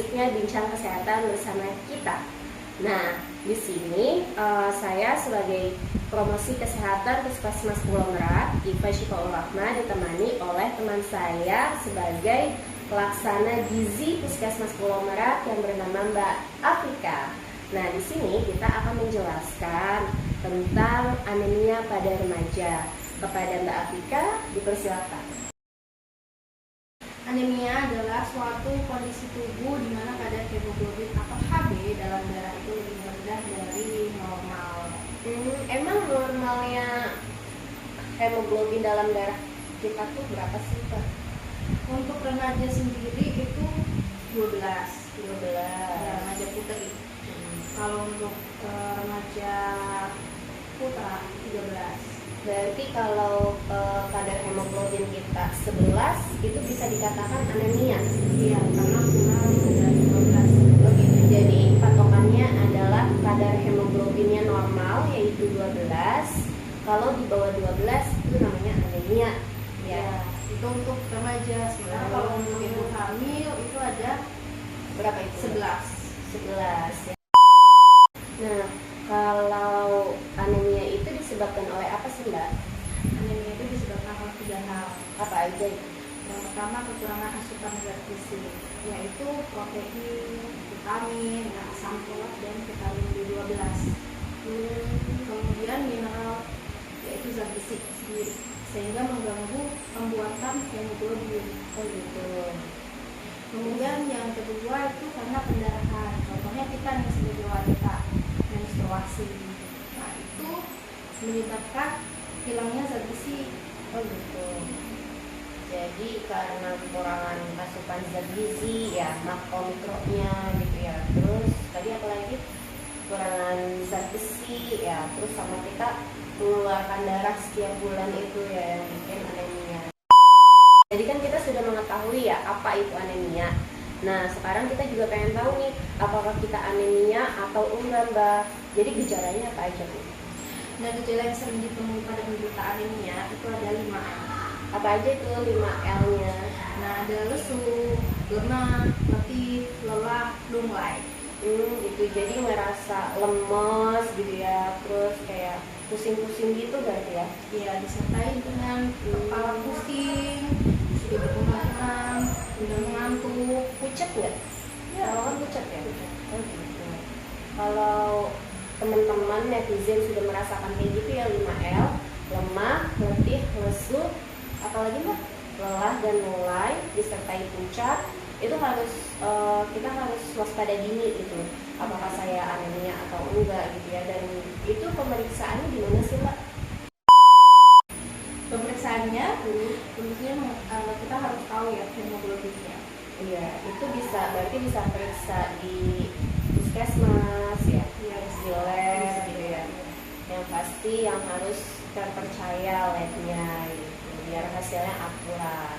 asiknya bincang kesehatan bersama kita. Nah, di sini saya sebagai promosi kesehatan Puskesmas Pulau Merak, Iva Syifaul Rahma, ditemani oleh teman saya sebagai pelaksana gizi Puskesmas Pulau Merak yang bernama Mbak Afrika. Nah, di sini kita akan menjelaskan tentang anemia pada remaja. Kepada Mbak Afrika, dipersilakan. Anemia adalah suatu kondisi tubuh di mana kadar hemoglobin atau Hb dalam darah itu lebih rendah dari normal. Emang normalnya hemoglobin dalam darah kita tuh berapa sih, Pak? Untuk remaja sendiri itu 12. Ya, Remaja putri. Kalau untuk remaja putra 13. Berarti kalau kadar hemoglobin kita 11 itu bisa dikatakan anemia. Iya, karena kurang dari 12. Begitu. Jadi patokannya adalah kadar hemoglobinnya normal yaitu 12. Kalau di bawah 12 itu namanya anemia. Ya, itu untuk remaja. Sementara kalau untuk ibu hamil itu ada Berapa itu? 11. Ya. Nah, kalau anemia itu disebabkan oleh apa sih, Mbak? Anemia itu disebabkan oleh 3 hal. Apa aja? Yang pertama kekurangan asupan zat gizi, yaitu protein, vitamin, asam folat dan vitamin B12. Kemudian mineral, yaitu zat besi sendiri, sehingga mengganggu pembuatan hemoglobin. Oh gitu. Kemudian yang kedua itu karena pendarahan. Contohnya kita nih sebagai wanita menstruasi. Nah, itu menyebabkan hilangnya zat besi. Oh gitu. Jadi karena kekurangan asupan zat gizi ya, makromikronya gitu ya. Terus tadi apa lagi? Kekurangan zat besi ya. Terus sama kita mengeluarkan darah setiap bulan itu ya yang bikin anemia. Jadi kan kita sudah mengetahui ya apa itu anemia. Nah, sekarang kita juga pengen tahu nih apakah kita anemia atau enggak, Mbak. Jadi gejalanya apa aja, Bu? Nah, gejala yang sering ditemui pada penderita anemia itu ada 5. Apa aja itu 5L-nya? Nah, ada lesu, lemah, letih, lelah, lunglai. Gitu. Jadi merasa lemes gitu ya, terus kayak pusing-pusing gitu berarti ya? Iya, disertai dengan kepala pusing, sudah berkumam-kumam, sudah mengantuk. Pucat nggak? Ya, Kan pucat ya? Oh gitu. Kalau teman-teman netizen sudah merasakan kayak gitu ya, 5L, lemah, letih, lesu, apalagi Mbak? Lelah dan mulai disertai pucat, itu harus kita harus waspada dini gitu. Apakah saya anemia atau enggak gitu ya? Dan itu pemeriksaannya gimana sih, Mbak? Pemeriksaannya, tentunya kita harus tahu ya hemoglobinnya. Iya, itu berarti bisa periksa di puskesmas ya, di lab gitu ya. Yang pasti yang harus terpercaya labnya gitu, biar hasilnya akurat.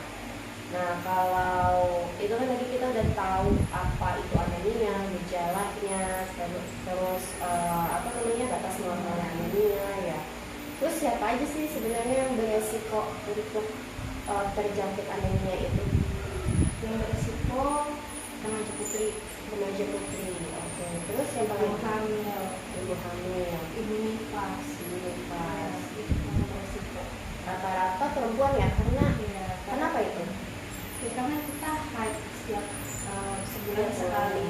Nah, kalau itu kan tadi kita udah tahu apa itu anemia, gejalanya, terus apa namanya batas normalnya anemia ya. Terus siapa aja sih sebenarnya yang beresiko untuk terjangkit anemia itu? Yang beresiko remaja putri. Oke. Terus yang paling hamil, ibu hamil, ibu nifas. Itu yang beresiko. Rata-rata perempuan ya, karena Ya, kenapa itu? ya, karena kita haid setiap sebulan sekali.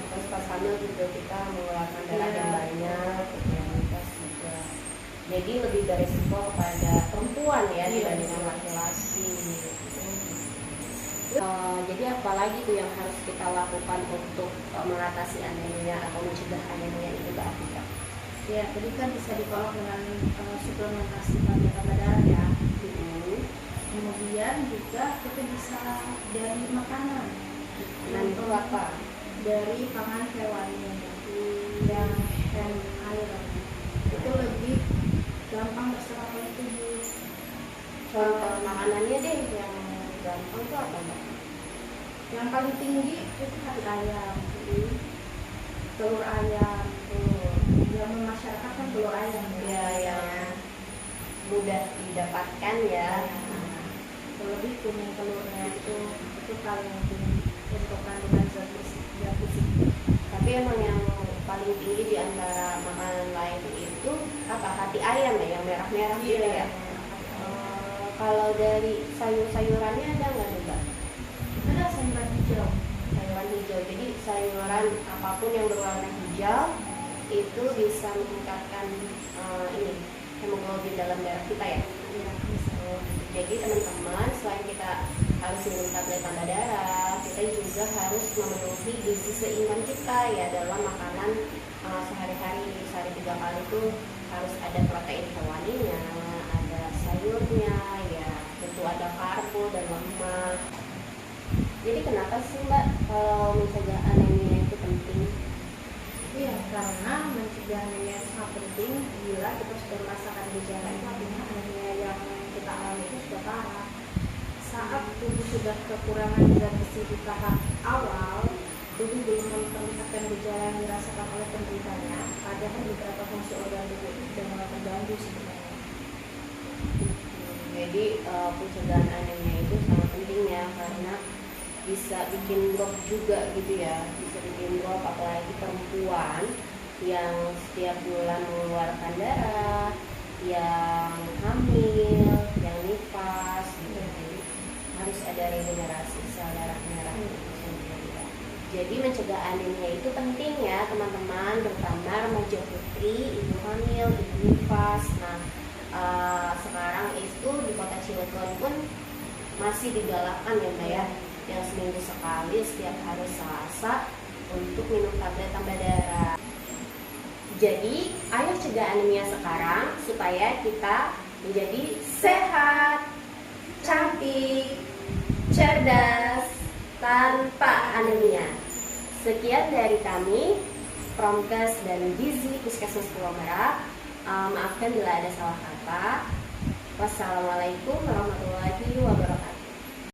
Terus pas hamil juga kita mengeluarkan darah yang banyak, imunitas juga. Jadi lebih beresiko kepada perempuan ya dibandingkan laki-laki. Jadi apalagi tuh yang harus kita lakukan untuk mengatasi anemia atau mencegah anemia itu, Mbak Afrika? Ya, tadi kan bisa ditolak dengan suplementasi tambah darah ya. Kemudian juga kita bisa dari makanan. Dan itu apa? Dari pangan hewani yang air itu lebih gampang terserap oleh tubuh. Contoh makanannya deh yang gampang tuh apa, Mbak? Yang paling tinggi itu hati ayam, telur ayam. Yang masyarakat kan telur ayam Ya, yang mudah didapatkan ya. Terlebih kuning telurnya itu paling tinggi untuk kandungan zat besi. antara makanan lain itu apa, hati ayam ya, yang merah-merah gitu ya. Kalau dari sayur-sayurannya ada nggak nih Mbak? Ada sayuran hijau. Sayuran hijau, jadi sayuran apapun yang berwarna hijau itu bisa meningkatkan ini hemoglobin dalam darah kita ya. Iya, bisa. Jadi teman-teman, selain kita harus minum tablet tambah darah, kita juga harus memenuhi gizi seimbang kita ya dalam makanan sehari-hari. Sehari 3 kali itu harus ada protein hewaninya, ada sayurnya ya, tentu ada karbo dan lemak. Jadi kenapa sih Mbak kalau mencegah anemia itu penting? Iya, karena mencegah anemia sangat penting. Bila kita sudah merasakan gejala itu, artinya anemia yang kita alami itu sudah parah. Saat tubuh sudah kekurangan zat besi di tahap awal, tubuh belum memperlihatkan gejala yang dirasakan oleh penderitanya, padahal beberapa fungsi organ tubuh itu sudah mulai terganggu sebenarnya. Jadi pencegahan anemia itu sangat penting ya, karena bisa bikin drop juga gitu ya, bisa bikin drop apalagi perempuan yang setiap bulan mengeluarkan darah, yang hamil, yang nifas gitu. Jadi harus ada regenerasi sel darah merah itu sendiri ya. Jadi mencegah anemia itu penting ya teman-teman, terutama remaja putri, ibu hamil, ibu nifas. Nah sekarang itu di kota Cilegon pun masih digalakkan ya Mbak ya, yang seminggu sekali setiap hari Selasa untuk minum tablet tambah darah. Jadi ayo cegah anemia sekarang supaya kita menjadi sehat, cantik, cerdas, tanpa anemia. Sekian dari kami, Promkes dan Gizi Puskesmas Pulau Merak. Maafkan bila ada salah kata. Wassalamualaikum warahmatullahi wabarakatuh.